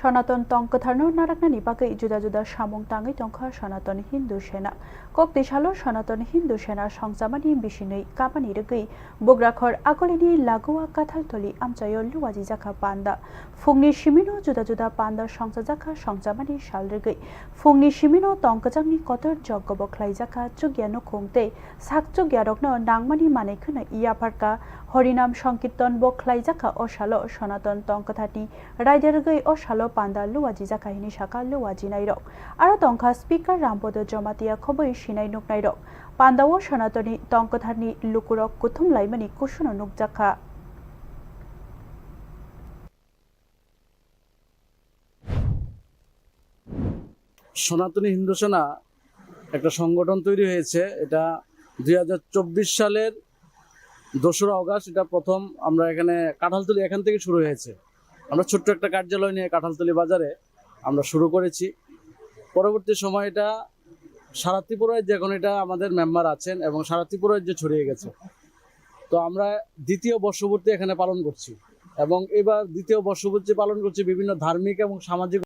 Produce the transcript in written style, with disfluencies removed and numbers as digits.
সনাতন তংকথারনো নারাকনানি বাগै जुदा जुदा सामुं ताङै तंखा सनातन हिंदू सेना कक देशालो सनातन हिंदू सेना संजामानि बिसिनै कामानि रगै बग्राखर आगलिनि लागुआ काथालथलि आमचायो लुवाजि जाखा पान्दा फुंनि सिमिनो जुदा जुदा पान्दा संसा जाखा संजामानि साल रगै फुंनि सिमिनो तंकजांनि कतर जग्ग बख्लाय जाखा चुगियानो खुंते साक चुगियारकनो नांमानि मानेखनो इयाफारका हरिनाम संकीर्तन बख्लाय जाखा असालो सनातन तंकथानि रायदे रगै असालो पान्दा लुवाजि जाखाहिनि साका लुवाजि नायरक आरो तंखा स्पीकर रामपद जमातिया खबै सिनाय नुक नायरक पान्दाओ सनातनी तंकथानि लुकुरक कुथुम लाइमानि कुसुनो नुक जाखा সনাতনী হিন্দু সেনা একটা সংগঠন তৈরি হয়েছে। এটা 2024 সালের 2রা আগস্ট এটা প্রথম আমরা এখানে কাঁঠালতলি এখান থেকে শুরু হয়েছে। আমরা ছোট্ট একটা কার্যালয় নিয়ে কাঁঠালতলি বাজারে আমরা শুরু করেছি। পরবর্তী সময় এটা সারা ত্রিপুরায় যখন এটা আমাদের মেম্বার আছেন এবং সারা ত্রিপুরায় যে ছড়িয়ে গেছে। তো আমরা দ্বিতীয় বর্ষপূর্তি এখানে পালন করছি এবং এবার দ্বিতীয় বর্ষপূর্তি পালন করছি বিভিন্ন ধার্মিক এবং সামাজিক